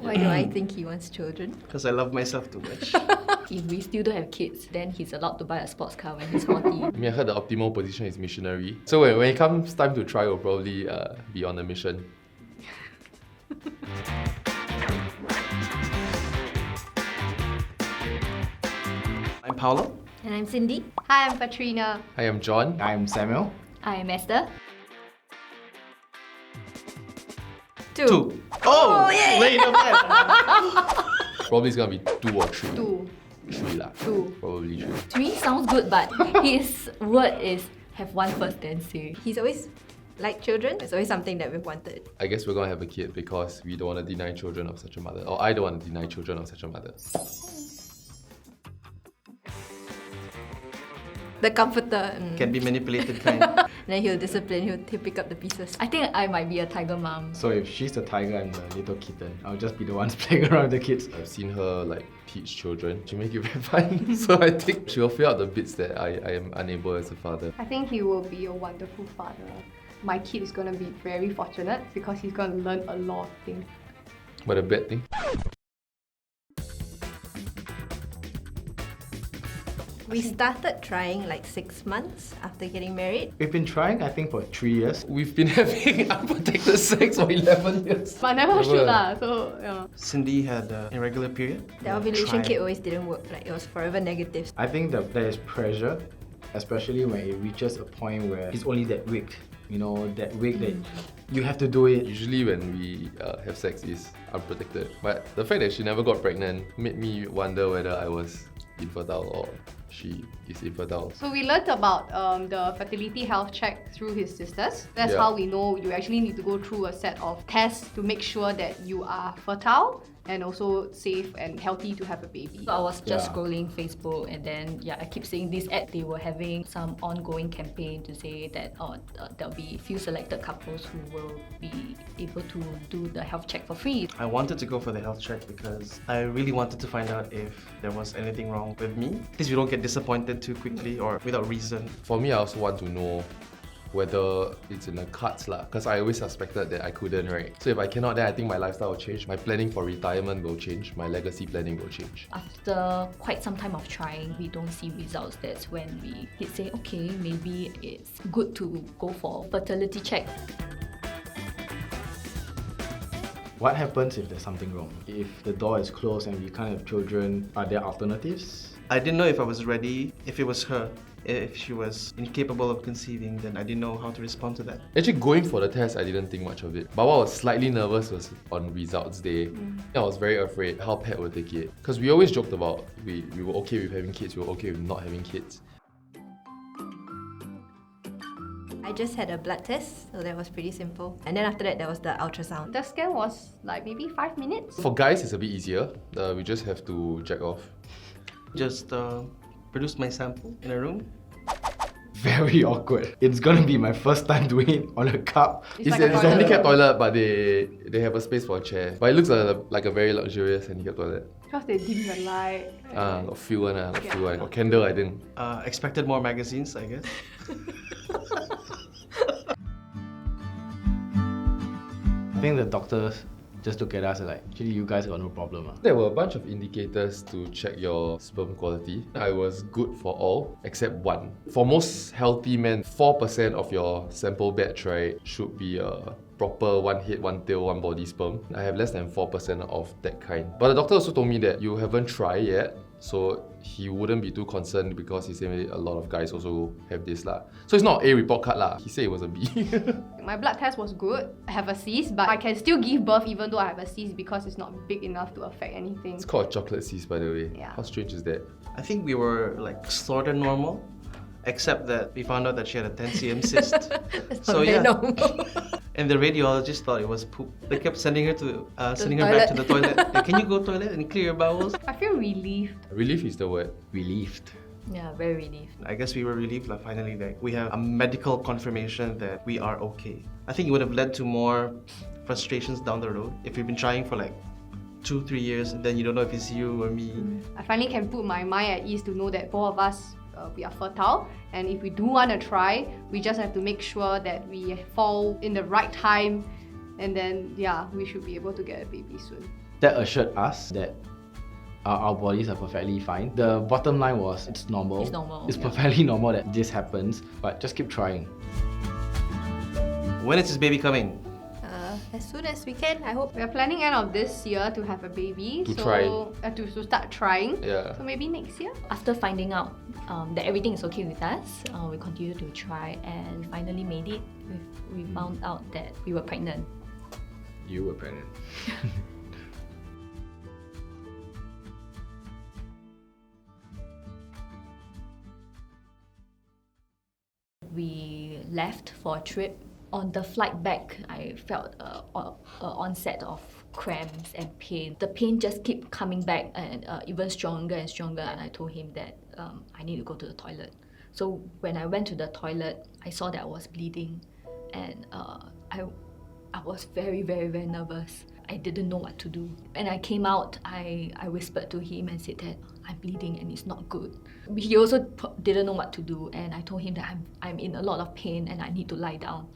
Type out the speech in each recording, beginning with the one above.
Why do I think he wants children? Because I love myself too much. If we still don't have kids, then he's allowed to buy a sports car when he's 40. I mean, I heard the optimal position is missionary. So when it comes time to try, we'll probably be on a mission. I'm Paolo. And I'm Cindy. Hi, I'm Katrina. Hi, I'm John. I'm Samuel. I am Esther. Two. Oh, yay! wait, not bad. Probably it's gonna be 2 or 3. Two. 3 lah. Two. Probably 3. 3 sounds good, but his word is have one first then say. He's always liked children. It's always something that we've wanted. I guess we're gonna have a kid because we don't want to deny children of such a mother. Or I don't want to deny children of such a mother. The comforter. Can be manipulated kind. Then he'll discipline, he'll pick up the pieces. I think I might be a tiger mom. So if she's the tiger and the little kitten, I'll just be the ones playing around with the kids. I've seen her like teach children. She make it very fun. So I think she will fill out the bits that I am unable as a father. I think he will be a wonderful father. My kid is going to be very fortunate because he's going to learn a lot of things. But a bad thing. We started trying like 6 months after getting married. We've been trying, I think, for 3 years. We've been having unprotected sex for 11 years. But I never shoot lah, so yeah. Cindy had an irregular period. The ovulation Try. kit always didn't work. Like it was forever negative. I think that there is pressure, especially when it reaches a point where it's only that week. You know, that week that you have to do it. Usually when we have sex is unprotected. But the fact that she never got pregnant made me wonder whether I was infertile or she is infertile. So we learned about the fertility health check through his sisters. That's Yeah. how we know you actually need to go through a set of tests to make sure that you are fertile and also safe and healthy to have a baby. So I was just Yeah. scrolling Facebook and then I keep seeing this ad. They were having some ongoing campaign to say that there'll be few selected couples who will be able to do the health check for free. I wanted to go for the health check because I really wanted to find out if there was anything wrong with me. At least you don't get disappointed too quickly or without reason. For me, I also want to know whether it's in the cards lah, because I always suspected that I couldn't, right? So if I cannot, then I think my lifestyle will change, my planning for retirement will change, my legacy planning will change. After quite some time of trying, we don't see results. That's when we say, okay, maybe it's good to go for fertility check. What happens if there's something wrong? If the door is closed and we can't have children, are there alternatives? I didn't know if I was ready, if it was her. If she was incapable of conceiving, then I didn't know how to respond to that. Actually, going for the test, I didn't think much of it. But what I was slightly nervous was on results day. I was very afraid how Pat would take it. Because we always joked about we were okay with having kids, we were okay with not having kids. I just had a blood test, so that was pretty simple. And then after that, there was the ultrasound. The scan was like maybe 5 minutes. For guys, it's a bit easier. We just have to jack off. Just produced my sample in a room. Very awkward. It's gonna be my first time doing it on a cup. It's It's, like a it's a toilet. handicap toilet, but they have a space for a chair. But it looks like a very luxurious handicap toilet. Because they dim the light. Got fuel one, got fuel one. Got candle, I think. Expected more magazines, I guess. I think the doctors just look at us and like, actually you guys got no problem. There were a bunch of indicators to check your sperm quality. I was good for all except one. For most healthy men, 4% of your sample batch, right, should be a proper one head, one tail, one body sperm. I have less than 4% of that kind. But the doctor also told me that you haven't tried yet, so he wouldn't be too concerned because he said a lot of guys also have this lah. So it's not A report card lah. He said it was a B. My blood test was good. I have a cyst, but I can still give birth even though I have a cyst because it's not big enough to affect anything. It's called a chocolate cyst, by the way. Yeah. How strange is that? I think we were like sort of normal, except that we found out that she had a 10 cm cyst. So yeah. And the radiologist thought it was poop. They kept sending her back to the toilet. Like, can you go toilet and clear your bowels? I feel relieved. Relief is the word. Relieved. Yeah, very relieved. I guess we were relieved like finally that we have a medical confirmation that we are okay. I think it would have led to more frustrations down the road if we've been trying for like 2-3 years and then you don't know if it's you or me. I finally can put my mind at ease to know that both of us we are fertile, and if we do want to try, we just have to make sure that we fall in the right time, and then yeah, we should be able to get a baby soon. That assured us that our bodies are perfectly fine. The bottom line was it's normal. It's normal, It's yeah. perfectly normal that this happens, but just keep trying. When is this baby coming? As soon as we can, I hope. We are planning end of this year to have a baby. To so try. To start trying. Yeah. So maybe next year. After finding out that everything is okay with us, we continued to try and finally made it. We found out that we were pregnant. You were pregnant. We left for a trip. On the flight back, I felt a onset of cramps and pain. The pain just kept coming back and even stronger and stronger. And I told him that I need to go to the toilet. So when I went to the toilet, I saw that I was bleeding, and I was very, very, very nervous. I didn't know what to do. When I came out, I whispered to him and said that I'm bleeding and it's not good. He also didn't know what to do, and I told him that I'm in a lot of pain and I need to lie down.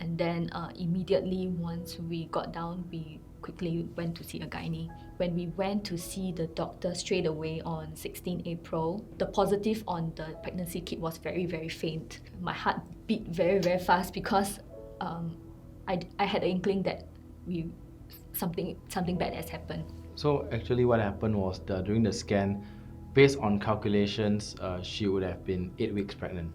And then immediately once we got down, we quickly went to see a gynae. When we went to see the doctor straight away on 16 April, the positive on the pregnancy kit was very, very faint. My heart beat very, very fast because I had an inkling that something bad has happened. So actually what happened was during the scan, based on calculations, she would have been 8 weeks pregnant.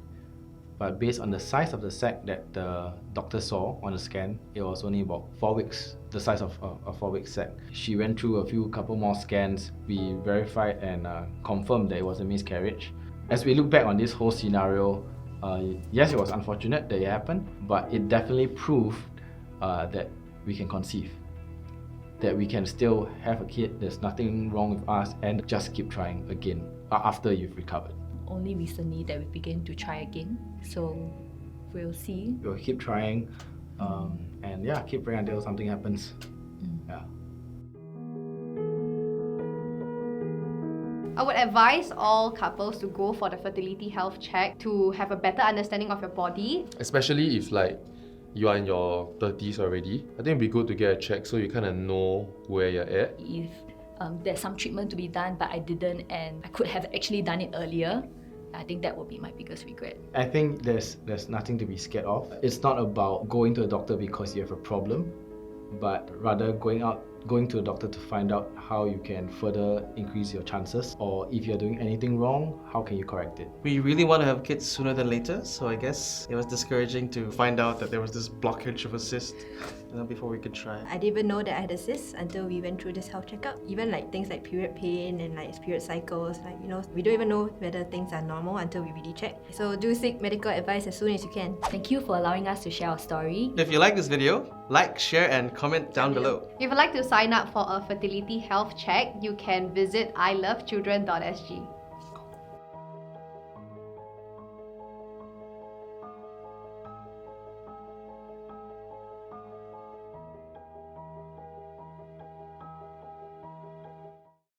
But based on the size of the sac that the doctor saw on the scan, it was only about 4 weeks, the size of a 4-week sac. She went through a couple more scans. We verified and confirmed that it was a miscarriage. As we look back on this whole scenario, yes, it was unfortunate that it happened, but it definitely proved that we can conceive, that we can still have a kid, there's nothing wrong with us, and just keep trying again after you've recovered. Only recently that we began to try again, so we'll see. We'll keep trying, and yeah, keep praying until something happens. Yeah. I would advise all couples to go for the fertility health check to have a better understanding of your body. Especially if like you are in your 30s already, I think it'd be good to get a check so you kind of know where you're at. If there's some treatment to be done but I didn't and I could have actually done it earlier, I think that would be my biggest regret. I think there's nothing to be scared of. It's not about going to a doctor because you have a problem, but rather going to a doctor to find out how you can further increase your chances, or if you're doing anything wrong, how can you correct it? We really want to have kids sooner than later, so I guess it was discouraging to find out that there was this blockage of a cyst before we could try. I didn't even know that I had a cyst until we went through this health checkup. Even like things like period pain and like period cycles, like we don't even know whether things are normal until we really check. So do seek medical advice as soon as you can. Thank you for allowing us to share our story. If you like this video, like, share and comment down below. If you'd like to sign up for a fertility health check, you can visit ilovechildren.sg.